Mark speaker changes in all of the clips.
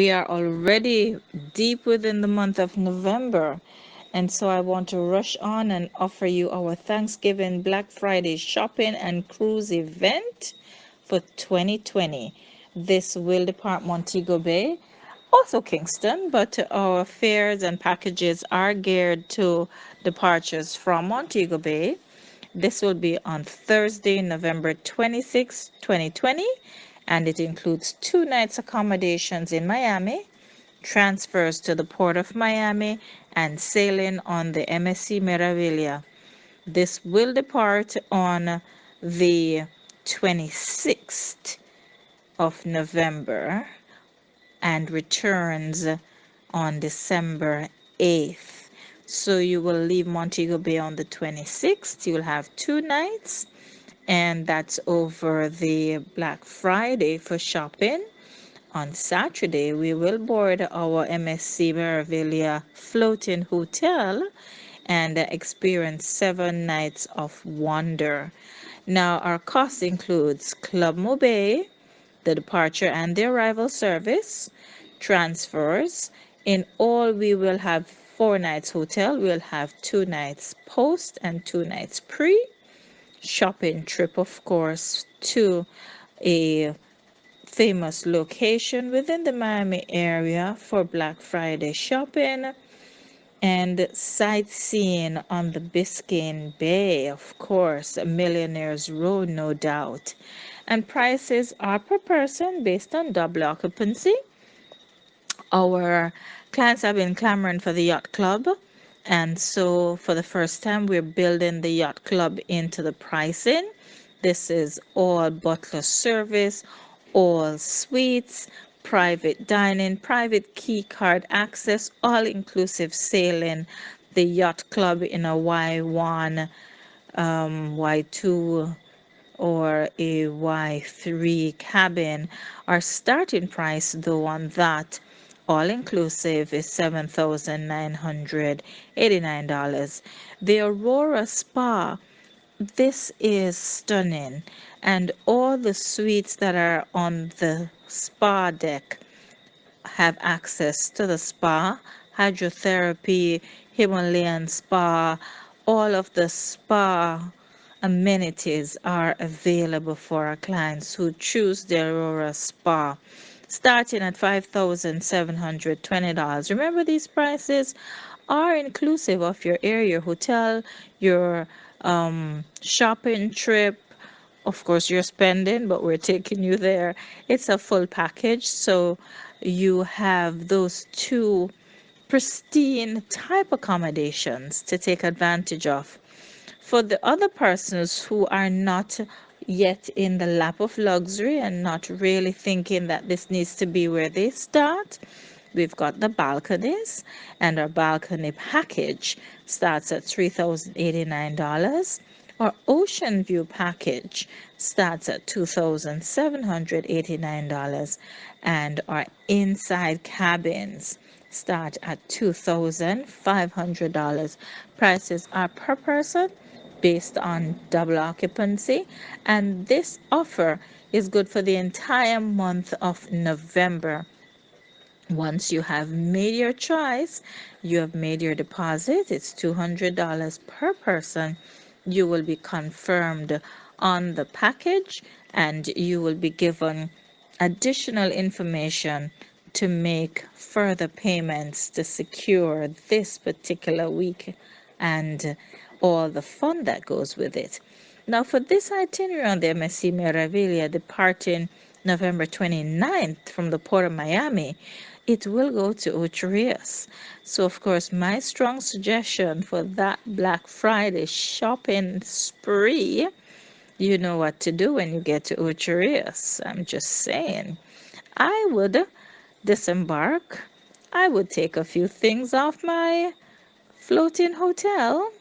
Speaker 1: We are already deep within the month of November, and so I want to rush on and offer you our Thanksgiving Black Friday shopping and cruise event for 2020. This will depart Montego Bay, also Kingston, but our fares and packages are geared to departures from Montego Bay. This will be on Thursday, November 26, 2020, and it includes 2 nights accommodations in Miami, transfers to the Port of Miami, and sailing on the MSC Meraviglia. This will depart on the 26th of November and returns on December 8th. So you will leave Montego Bay on the 26th. You will have 2 nights, and that's over the Black Friday for shopping. On Saturday, we will board our MSC Meraviglia floating hotel and experience 7 nights of wonder. Now, our cost includes Club Mobay, the departure and the arrival service, transfers. In all, we will have 4 nights hotel. We'll have 2 nights post and 2 nights pre. Shopping trip, of course, to a famous location within the Miami area for Black Friday shopping, and sightseeing on the Biscayne Bay, of course, a Millionaire's Road, no doubt. And prices are per person based on double occupancy. Our clients have been clamoring for the yacht club, and so for the first time, we're building the yacht club into the pricing. This is all butler service, all suites, private dining, private key card access, all inclusive sailing. The yacht club in a Y1, Y2, or a Y3 cabin. Our starting price, though, on that all inclusive is $7,989. The Aurora Spa, this is stunning, and all the suites that are on the spa deck have access to the spa, hydrotherapy, Himalayan spa, all of the spa amenities are available for our clients who choose the Aurora Spa, starting at $5,720. Remember, these prices are inclusive of your area hotel, your shopping trip. Of course, you're spending, but we're taking you there. It's a full package, so you have those two pristine type accommodations to take advantage of. For the other persons who are not yet in the lap of luxury and not really thinking that this needs to be where they start, we've got the balconies, and our balcony package starts at $3,089. Our ocean view package starts at $2,789, and our inside cabins start at $2,500. Prices are per person based on double occupancy, and this offer is good for the entire month of November. Once you have made your choice, you have made your deposit, it's $200 per person. You will be confirmed on the package, and you will be given additional information to make further payments to secure this particular week and all the fun that goes with it. Now, for this itinerary on the MSC Meraviglia departing November 29th from the Port of Miami, it will go to Ocho Rios. So, of course, my strong suggestion for that Black Friday shopping spree, you know what to do when you get to Ocho Rios. I'm just saying. I would disembark. I would take a few things off my floating hotel.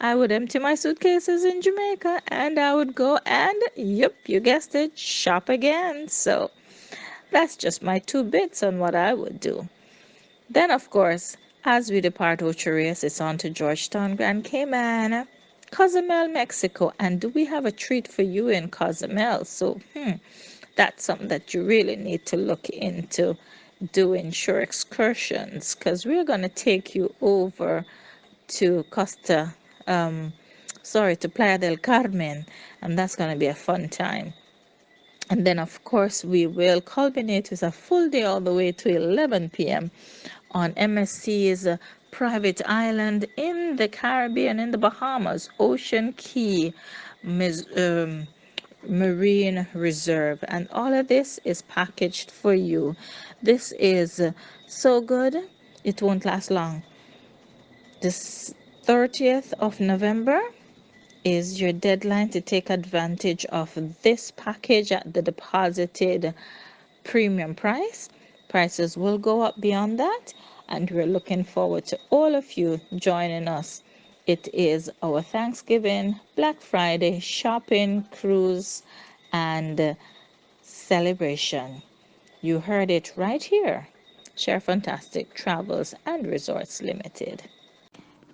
Speaker 1: I would empty my suitcases in Jamaica, and I would go and, yep, you guessed it, shop again. So that's just my 2 bits on what I would do. Then, of course, as we depart Ocho Rios, it's on to Georgetown, Grand Cayman, Cozumel, Mexico. And do we have a treat for you in Cozumel? So, that's something that you really need to look into. doing shore excursions because we're going to take you over to to Playa del Carmen, and that's going to be a fun time. And then, of course, we will culminate with a full day all the way to 11 p.m. on MSC's private island in the Caribbean, in the Bahamas, Ocean Key Marine Reserve. And all of this is packaged for you. This is so good, it won't last long. This 30th of November is your deadline to take advantage of this package at the deposited premium price. Prices will go up beyond that, and we're looking forward to all of you joining us. It is our Thanksgiving, Black Friday shopping, cruise, and celebration. You heard it right here. Share Fantastic Travels and Resorts Limited.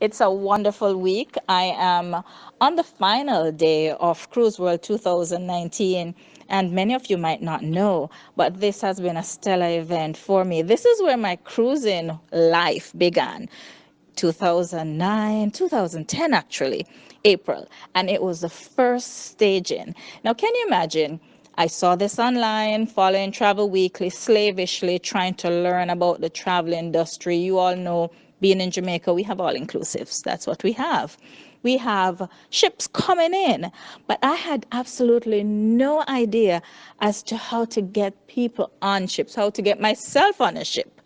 Speaker 1: It's a wonderful week. I am on the final day of CruiseWorld 2019, and many of you might not know, but this has been a stellar event for me. This is where my cruising life began. 2009, 2010 actually, April, and it was the first staging. Now, can you imagine? I saw this online, following Travel Weekly, slavishly trying to learn about the travel industry. You all know, being in Jamaica, we have all inclusives. That's what we have. We have ships coming in, but I had absolutely no idea as to how to get people on ships, how to get myself on a ship.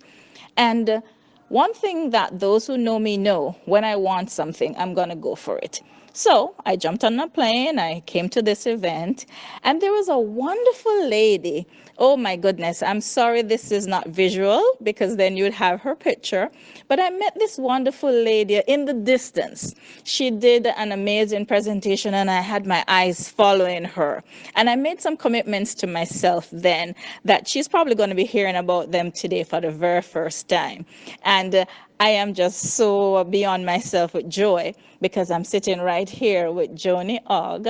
Speaker 1: And one thing that those who know me know, when I want something, I'm going to go for it. So I jumped on a plane, I came to this event, and there was a wonderful lady. Oh my goodness, I'm sorry this is not visual because then you'd have her picture. But I met this wonderful lady in the distance. She did an amazing presentation, and I had my eyes following her. And I made some commitments to myself then that she's probably going to be hearing about them today for the very first time. And I am just so beyond myself with joy because I'm sitting right here with Joanie Ogg,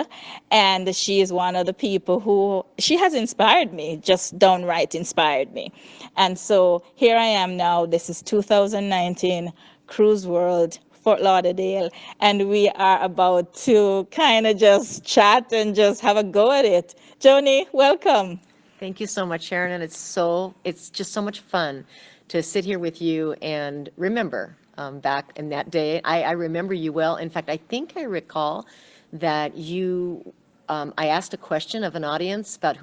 Speaker 1: and she is one of the people who, she has inspired me, just downright inspired me. And so here I am now. This is 2019, Cruise World, Fort Lauderdale, and we are about to kind of just chat and just have a go at it. Joanie, welcome.
Speaker 2: Thank you so much, Sharon. And it's just so much fun to sit here with you and remember back in that day. I remember you well. In fact, I think I recall that I asked a question of an audience about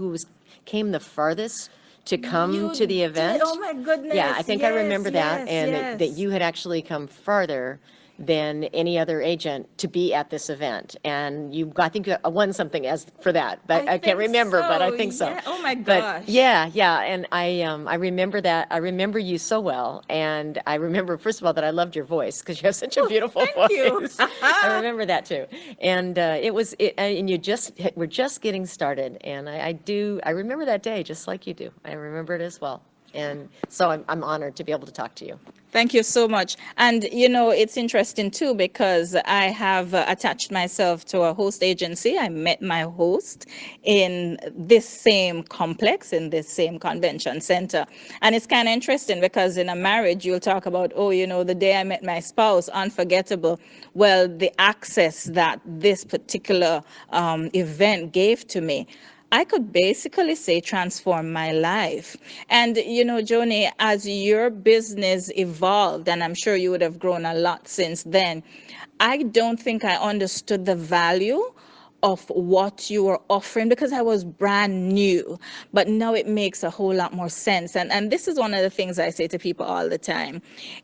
Speaker 2: came the farthest to come to the event.
Speaker 1: Oh my goodness.
Speaker 2: Yeah, I think I remember that, and
Speaker 1: yes.
Speaker 2: that you had actually come farther than any other agent to be at this event. And I think you won something as for that, but I can't remember, but I think so.
Speaker 1: Yeah. Oh my
Speaker 2: But
Speaker 1: gosh.
Speaker 2: yeah, and I remember that. I remember you so well, and I remember first of all that I loved your voice because you have such a beautiful
Speaker 1: thank you.
Speaker 2: voice. I remember that too, and and we're just getting started, and I remember that day just like you do. I remember it as well. And so I'm honored to be able to talk to you.
Speaker 1: Thank you so much. And you know, it's interesting too because I have attached myself to a host agency. I met my host in this same complex, in this same convention center. And it's kind of interesting because in a marriage, you'll talk about, oh, you know, the day I met my spouse, unforgettable. Well, the access that this particular event gave to me, I could basically say transform my life. And, you know, Joanie, as your business evolved, and I'm sure you would have grown a lot since then, I don't think I understood the value of what you were offering because I was brand new. But now it makes a whole lot more sense. And this is one of the things I say to people all the time.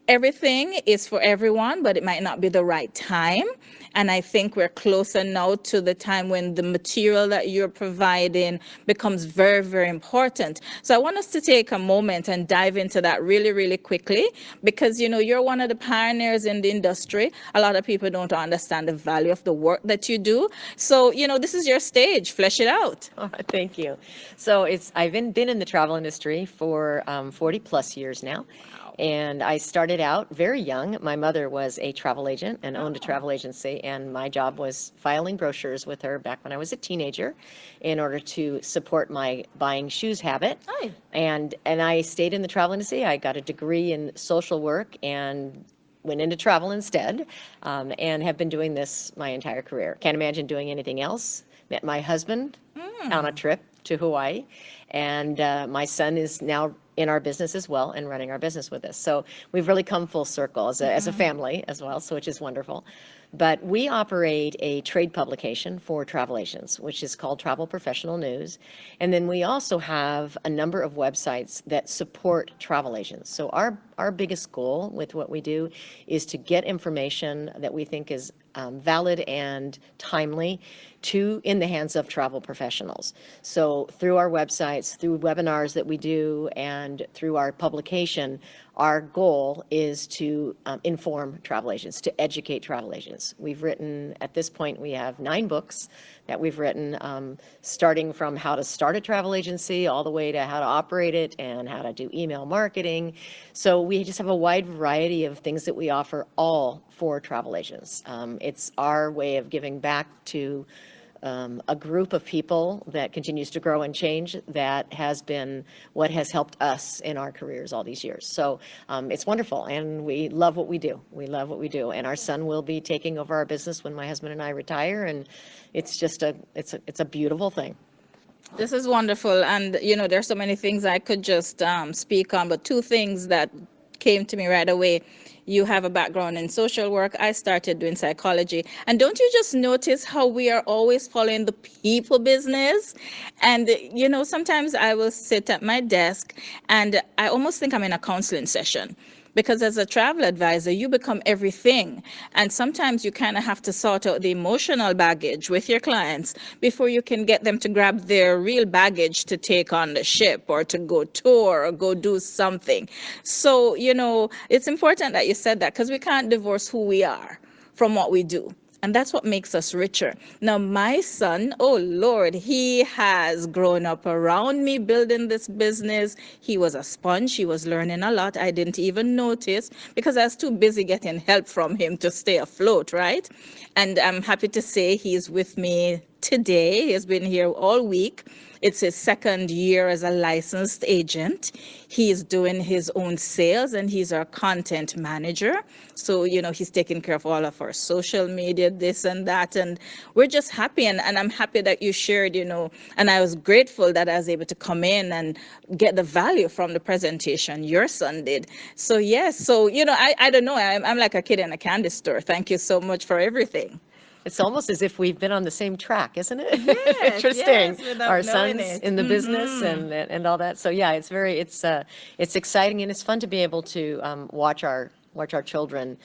Speaker 1: Everything is for everyone, but it might not be the right time. And I think we're closer now to the time when the material that you're providing becomes very, very important. So I want us to take a moment and dive into that really, really quickly because, you know, you're one of the pioneers in the industry. A lot of people don't understand the value of the work that you do. So, you know, this is your stage. Flesh it out.
Speaker 2: Oh, thank you. So I've been in the travel industry for 40 plus years now.
Speaker 1: Wow.
Speaker 2: And I started out very young. My mother was a travel agent and owned a
Speaker 1: Oh.
Speaker 2: travel agency, and my job was filing brochures with her back when I was a teenager in order to support my buying shoes habit.
Speaker 1: Hi.
Speaker 2: And I stayed in the travel industry. I got a degree in social work and went into travel instead, and have been doing this my entire career. Can't imagine doing anything else. Met my husband on a trip to Hawaii, and my son is now in our business as well and running our business with us. So we've really come full circle as a family as well, so which is wonderful. But we operate a trade publication for travel agents, which is called Travel Professional News. And then we also have a number of websites that support travel agents. So our biggest goal with what we do is to get information that we think is valid and timely in the hands of travel professionals. So through our websites, through webinars that we do, and through our publication, our goal is to inform travel agents, to educate travel agents. We've written, at this point, we have 9 books that we've written, starting from how to start a travel agency all the way to how to operate it and how to do email marketing. So we just have a wide variety of things that we offer, all for travel agents. It's our way of giving back to a group of people that continues to grow and change, that has been what has helped us in our careers all these years. So it's wonderful, and we love what we do. We love what we do, and our son will be taking over our business when my husband and I retire, and it's just it's a beautiful thing.
Speaker 1: This is wonderful. And, there's so many things I could just speak on, but two things that came to me right away. You have a background in social work. I started doing psychology. And don't you just notice how we are always following the people business? And, sometimes I will sit at my desk and I almost think I'm in a counseling session, because as a travel advisor, you become everything. And sometimes you kind of have to sort out the emotional baggage with your clients before you can get them to grab their real baggage to take on the ship or to go tour or go do something. So, it's important that you said that, because we can't divorce who we are from what we do. And that's what makes us richer. Now, my son, oh Lord, he has grown up around me building this business. He was a sponge. He was learning a lot. I didn't even notice because I was too busy getting help from him to stay afloat, right? And I'm happy to say he's with me today. He has been here all week. It's his second year as a licensed agent. He's doing his own sales and he's our content manager. So, he's taking care of all of our social media, this and that. And we're just happy. And I'm happy that you shared, and I was grateful that I was able to come in and get the value from the presentation your son did. So, yes. So, I don't know. I'm like a kid in a candy store. Thank you so much for everything.
Speaker 2: It's almost as if we've been on the same track, isn't it?
Speaker 1: Yes,
Speaker 2: Interesting.
Speaker 1: yes, without
Speaker 2: Our
Speaker 1: knowing
Speaker 2: sons
Speaker 1: it.
Speaker 2: in the business and all that. So yeah, it's exciting, and it's fun to be able to watch our children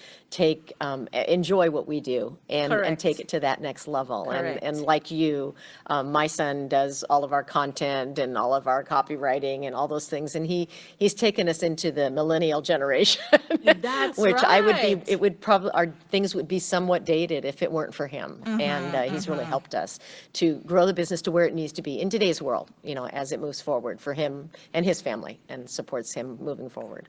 Speaker 2: enjoy what we do and take
Speaker 1: Correct.
Speaker 2: it to that next level. And
Speaker 1: Correct.
Speaker 2: like you, my son does all of our content and all of our copywriting and all those things, and he's taken us into the millennial generation,
Speaker 1: That's
Speaker 2: which
Speaker 1: right.
Speaker 2: it would probably, our things would be somewhat dated if it weren't for him. And he's really helped us to grow the business to where it needs to be in today's world, as it moves forward for him and his family and supports him moving forward.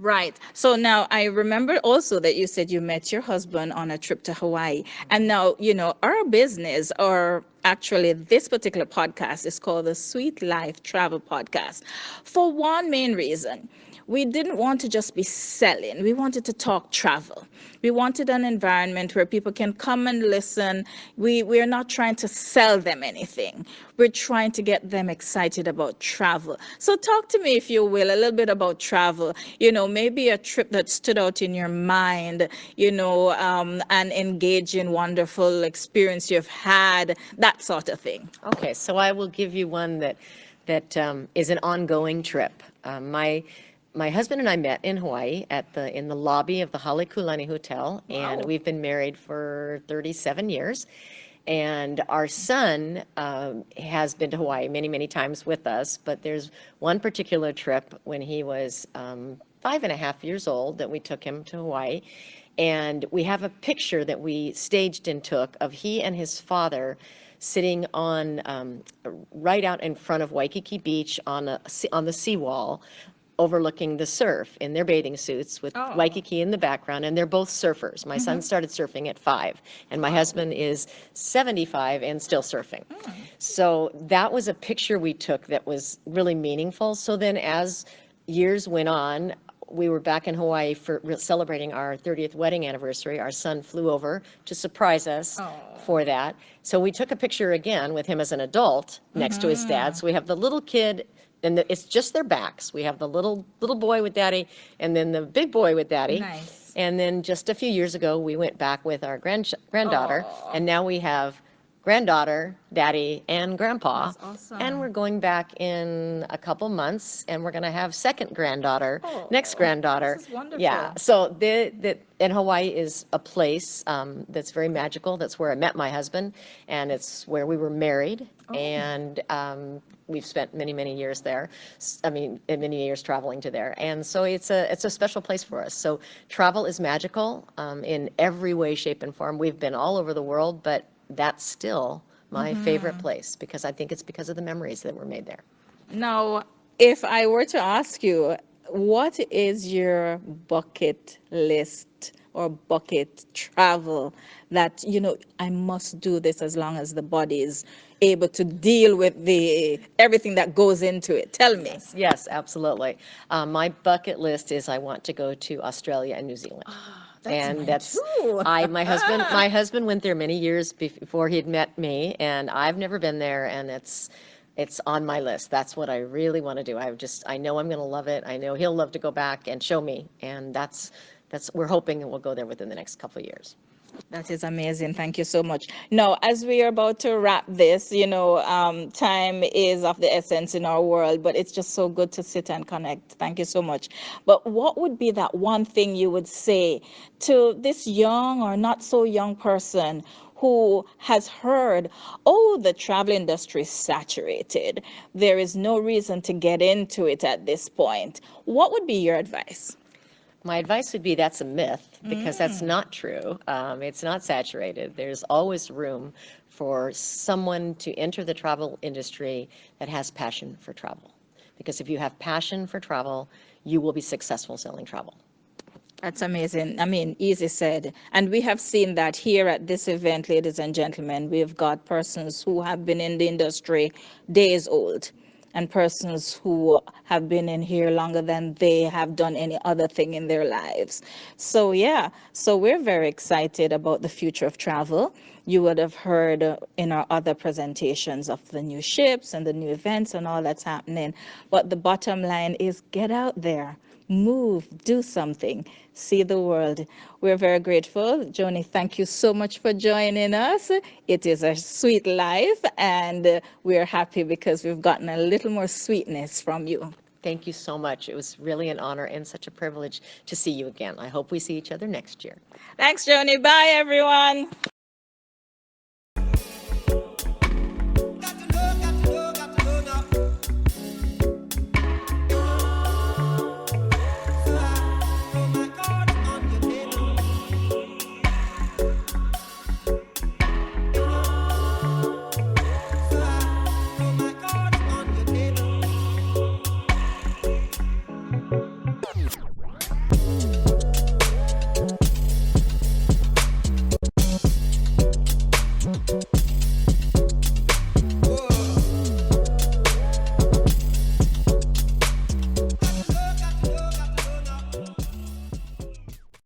Speaker 1: Right. So now I remember also that you said you met your husband on a trip to Hawaii. And now, our business, or actually this particular podcast, is called the Sweet Life Travel Podcast for one main reason. We didn't want to just be selling. We wanted to talk travel. We wanted an environment where people can come and listen. We're not trying to sell them anything. We're trying to get them excited about travel. So talk to me, if you will, a little bit about travel. Maybe a trip that stood out in your mind, an engaging, wonderful experience you've had, that sort of thing.
Speaker 2: Okay, so I will give you one that is an ongoing trip. My husband and I met in Hawaii in the lobby of the Halekulani Hotel, and
Speaker 1: Wow.
Speaker 2: we've been married for 37 years. And our son has been to Hawaii many, many times with us, but there's one particular trip when he was 5.5 years old that we took him to Hawaii. And we have a picture that we staged and took of he and his father sitting on right out in front of Waikiki Beach on the seawall, overlooking the surf in their bathing suits with
Speaker 1: Oh.
Speaker 2: Waikiki in the background, and they're both surfers. My son started surfing at 5, and my husband is 75 and still surfing. So that was a picture we took that was really meaningful. So then as years went on, we were back in Hawaii for celebrating our 30th wedding anniversary. Our son flew over to surprise us
Speaker 1: Oh.
Speaker 2: for that. So we took a picture again with him as an adult next to his dad. So we have the little kid, and it's just their backs. We have the little boy with daddy, and then the big boy with daddy.
Speaker 1: Nice.
Speaker 2: And then just a few years ago, we went back with our granddaughter,
Speaker 1: Aw.
Speaker 2: and now we have granddaughter, daddy, and grandpa.
Speaker 1: That's awesome.
Speaker 2: And we're going back in a couple months, and we're going to have second granddaughter,
Speaker 1: Oh,
Speaker 2: next granddaughter.
Speaker 1: this is wonderful.
Speaker 2: Yeah. So and Hawaii is a place that's very magical. That's where I met my husband, and it's where we were married.
Speaker 1: Oh.
Speaker 2: And we've spent many, many years there. I mean, many years traveling to there. And so it's a special place for us. So travel is magical in every way, shape, and form. We've been all over the world, but that's still my favorite place because I think it's because of the memories that were made there.
Speaker 1: Now, if I were to ask you, what is your bucket list or bucket travel that, I must do this as long as the body is able to deal with the everything that goes into it? Tell me.
Speaker 2: Yes, absolutely. My bucket list is I want to go to Australia and New Zealand.
Speaker 1: That's
Speaker 2: And
Speaker 1: mine
Speaker 2: that's
Speaker 1: too.
Speaker 2: my husband went there many years before he had met me, and I've never been there, and it's on my list. That's what I really want to do. I know I'm going to love it. I know he'll love to go back and show me, and that's we're hoping that we'll go there within the next couple of years.
Speaker 1: That is amazing. Thank you so much. Now, as we are about to wrap this, time is of the essence in our world, but it's just so good to sit and connect. Thank you so much. But what would be that one thing you would say to this young or not so young person who has heard, oh, the travel industry is saturated. There is no reason to get into it at this point. What would be your advice?
Speaker 2: My advice would be that's a myth because that's not true. It's not saturated. There's always room for someone to enter the travel industry that has passion for travel. Because if you have passion for travel, you will be successful selling travel.
Speaker 1: That's amazing. I mean, easy said. And we have seen that here at this event, ladies and gentlemen. We've got persons who have been in the industry days old and persons who have been in here longer than they have done any other thing in their lives. So, yeah, so we're very excited about the future of travel. You would have heard in our other presentations of the new ships and the new events and all that's happening. But the bottom line is get out there, move, do something, see the world. We're very grateful. Joanie, thank you so much for joining us. It is a sweet life, and we're happy because we've gotten a little more sweetness from you.
Speaker 2: Thank you so much. It was really an honor and such a privilege to see you again. I hope we see each other next year.
Speaker 1: Thanks, Joanie. Bye, everyone.